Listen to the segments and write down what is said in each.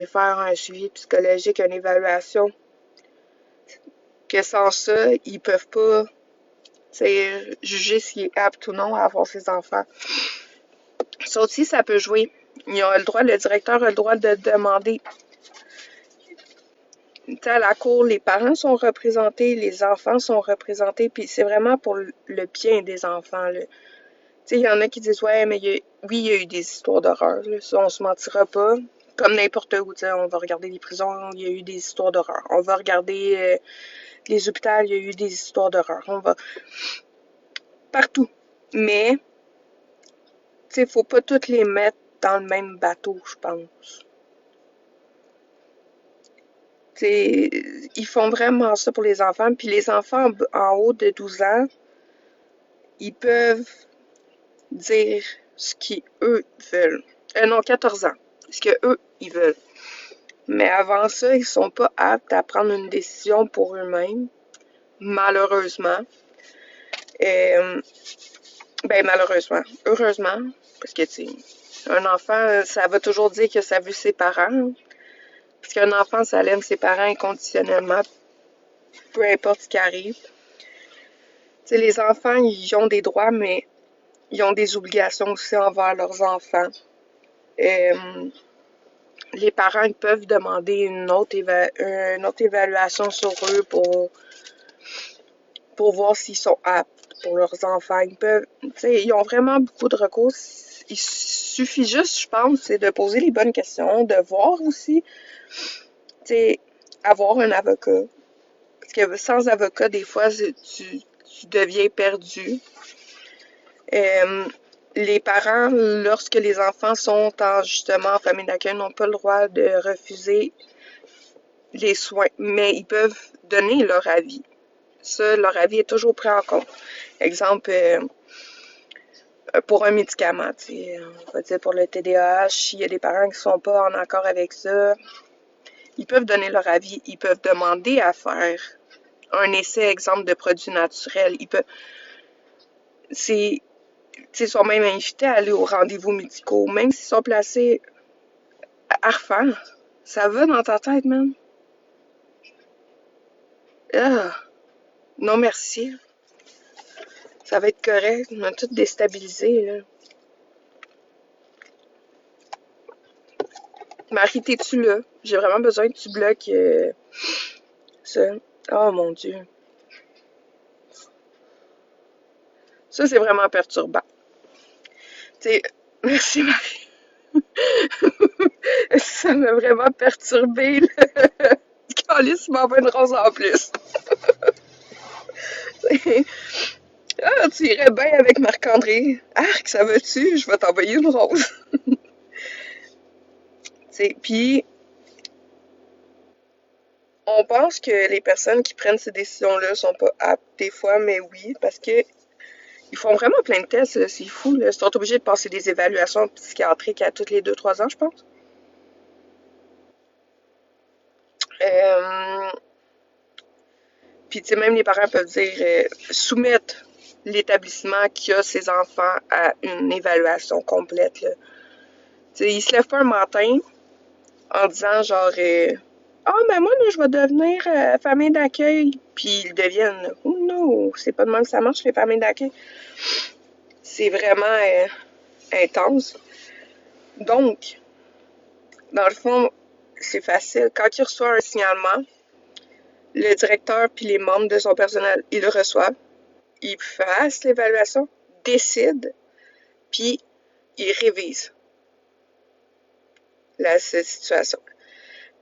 faire un suivi psychologique, une évaluation, que sans ça, ils peuvent pas juger s'il est apte ou non à avoir ses enfants. Ça aussi, ça peut jouer. Le directeur a le droit de demander. À la cour, les parents sont représentés, les enfants sont représentés, puis c'est vraiment pour le bien des enfants. Là. Il y en a qui disent, ouais, mais oui, il y a eu des histoires d'horreur. Ça, on se mentira pas. Comme n'importe où, on va regarder les prisons, il y a eu des histoires d'horreur. On va regarder les hôpitaux, il y a eu des histoires d'horreur. On va partout. Mais, faut pas toutes les mettre dans le même bateau, je pense. Ils font vraiment ça pour les enfants. Puis les enfants en haut de 12 ans, ils peuvent dire ce qu'eux veulent. Non, 14 ans. Ce qu'eux, ils veulent. Mais avant ça, ils sont pas aptes à prendre une décision pour eux-mêmes, malheureusement. Euh, ben, malheureusement. Heureusement, parce que, tu sais, un enfant, ça veut toujours dire que ça a vu ses parents. Parce qu'un enfant, ça aime ses parents inconditionnellement, peu importe ce qui arrive. Tu sais, les enfants, ils ont des droits, mais ils ont des obligations aussi envers leurs enfants. Euh, les parents ils peuvent demander une autre évaluation sur eux pour voir s'ils sont aptes pour leurs enfants. Ils ont vraiment beaucoup de recours. Il suffit juste, je pense, c'est de poser les bonnes questions, de voir aussi, avoir un avocat. Parce que sans avocat, des fois, tu deviens perdu. Euh, les parents, lorsque les enfants sont justement en famille d'accueil, n'ont pas le droit de refuser les soins, mais ils peuvent donner leur avis. Ça, leur avis est toujours pris en compte. Exemple, pour un médicament, on va dire pour le TDAH, s'il y a des parents qui ne sont pas en accord avec ça, ils peuvent donner leur avis, ils peuvent demander à faire un essai, exemple, de produits naturels. Ils sont même invités à aller aux rendez-vous médicaux, même s'ils sont placés à refaire. Ça va dans ta tête, man? Ah, non merci. Ça va être correct. On m'a tout déstabilisé, là. Marie, t'es-tu là? J'ai vraiment besoin que tu bloques ça. Oh mon Dieu. Ça, c'est vraiment perturbant. T'sais, merci Marie. Ça m'a vraiment perturbé, là. Calice m'envoie une rose en plus. Ah, tu irais bien avec Marc-André. Arc, ça va-tu? Je vais t'envoyer une rose. Puis, on pense que les personnes qui prennent ces décisions-là sont pas aptes des fois, mais oui, parce que ils font vraiment plein de tests, là, c'est fou. Là. Ils sont obligés de passer des évaluations psychiatriques à tous les 2-3 ans, je pense. Euh, Puis, tu sais, même les parents peuvent dire soumettre l'établissement qui a ses enfants à une évaluation complète. Là. Tu sais, ils se lèvent pas un matin en disant genre ah, mais moi, là, je vais devenir famille d'accueil. Puis ils deviennent. Oh non, c'est pas de même que ça marche, les familles d'accueil. C'est vraiment intense. Donc, dans le fond, c'est facile. Quand il reçoit un signalement, le directeur puis les membres de son personnel, ils le reçoivent. Ils fassent l'évaluation, décident, puis ils révisent cette situation.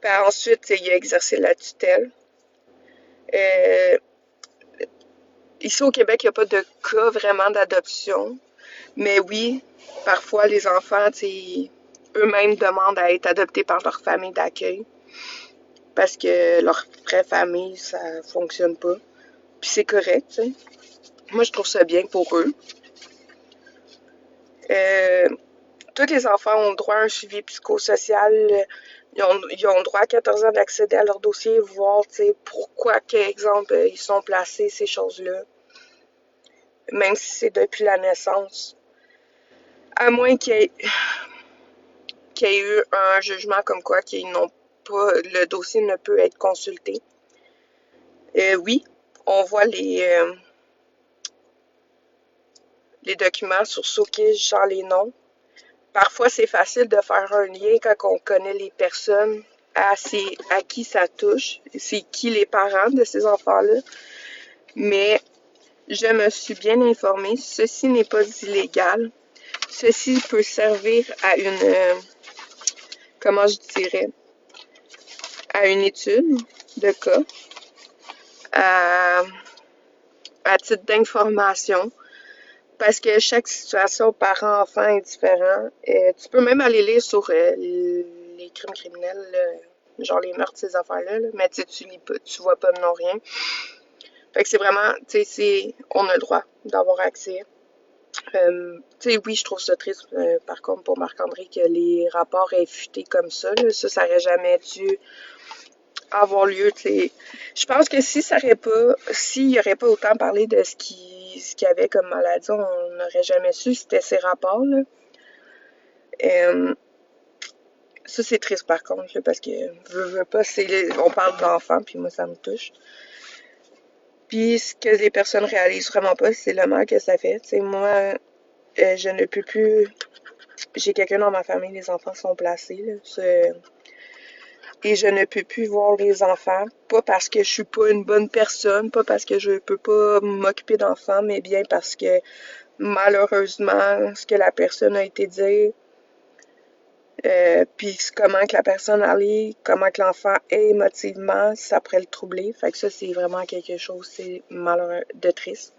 Puis ensuite, il a exercé la tutelle. Euh, Ici au Québec, il n'y a pas de cas vraiment d'adoption. Mais oui, parfois les enfants, eux-mêmes demandent à être adoptés par leur famille d'accueil parce que leur vraie famille, ça fonctionne pas. Puis c'est correct, tu sais. Moi, je trouve ça bien pour eux. Euh, Tous les enfants ont droit à un suivi psychosocial. Ils ont droit à 14 ans d'accéder à leur dossier, voir, tu sais, pourquoi, quel exemple, ils sont placés, ces choses-là. Même si c'est depuis la naissance. À moins qu'il y ait qu'il y ait eu un jugement comme quoi qu'ils n'ont pas, le dossier ne peut être consulté. Oui, on voit les documents sur Sokish, genre les noms. Parfois, c'est facile de faire un lien quand on connaît les personnes à qui ça touche. C'est qui les parents de ces enfants-là. Mais je me suis bien informée. Ceci n'est pas illégal. Ceci peut servir à comment je dirais, à une étude de cas, à, à titre d'information. Parce que chaque situation parent-enfant est différente. Tu peux même aller lire sur les crimes criminels, genre les meurtres, ces affaires-là, mais tu lis pas, tu vois pas de nom, rien. Fait que c'est vraiment, on a le droit d'avoir accès. Oui, je trouve ça triste, par contre, pour Marc-André, que les rapports aient fuité comme ça, là. Ça aurait jamais dû avoir lieu, Je pense que si ça aurait pas, s'il n'y aurait pas autant parlé de ce qu'il y avait comme maladie, on n'aurait jamais su, c'était ces rapports-là. Ça, c'est triste par contre, là, parce que veux pas, on parle d'enfants, puis moi, ça me touche. Puis ce que les personnes réalisent vraiment pas, c'est le mal que ça fait. Moi, je ne peux plus. J'ai quelqu'un dans ma famille, les enfants sont placés, là, et je ne peux plus voir les enfants, pas parce que je suis pas une bonne personne, pas parce que je peux pas m'occuper d'enfants, mais bien parce que malheureusement, ce que la personne a été dire, puis comment que la personne allait, comment que l'enfant est émotivement, ça pourrait le troubler. Fait que ça, c'est vraiment quelque chose, c'est malheureux, de triste.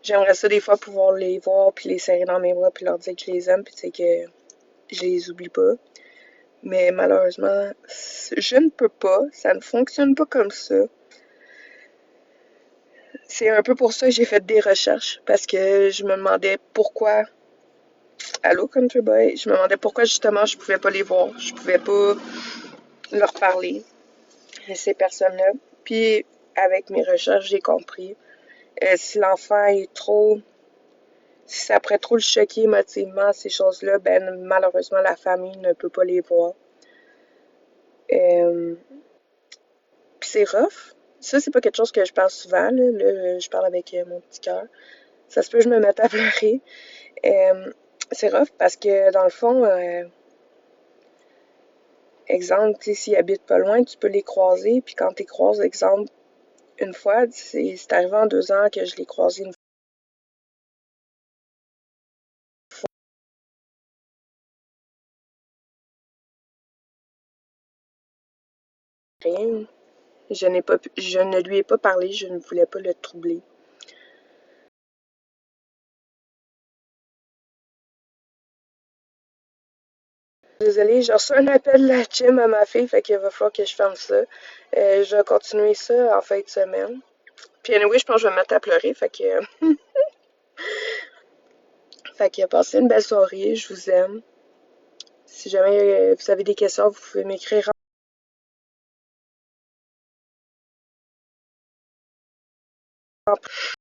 J'aimerais ça des fois pouvoir les voir, puis les serrer dans mes bras, puis leur dire que je les aime, puis que je les oublie pas. Mais malheureusement, je ne peux pas, ça ne fonctionne pas comme ça. C'est un peu pour ça que j'ai fait des recherches, parce que je me demandais pourquoi, allô Country Boy, je me demandais pourquoi justement je pouvais pas les voir, je pouvais pas leur parler, ces personnes-là. Puis avec mes recherches, j'ai compris, si l'enfant est trop, si ça pourrait trop le choquer émotivement, ces choses-là, ben malheureusement la famille ne peut pas les voir. Euh, Puis c'est rough. Ça, c'est pas quelque chose que je parle souvent, là, je parle avec mon petit cœur. Ça se peut que je me mette à pleurer. C'est rough parce que, dans le fond, exemple, tu sais, s'ils habitent pas loin, tu peux les croiser. Puis quand tu les croises, exemple, une fois, c'est arrivé en 2 ans que je l'ai croisé une fois. Rien. Je ne lui ai pas parlé, je ne voulais pas le troubler. Désolée, j'ai reçu un appel de la gym à ma fille, fait qu'il va falloir que je ferme ça. Je vais continuer ça en fin de semaine. Puis anyway, je pense que je vais me mettre à pleurer, fait que passez une belle soirée, je vous aime. Si jamais vous avez des questions, vous pouvez m'écrire en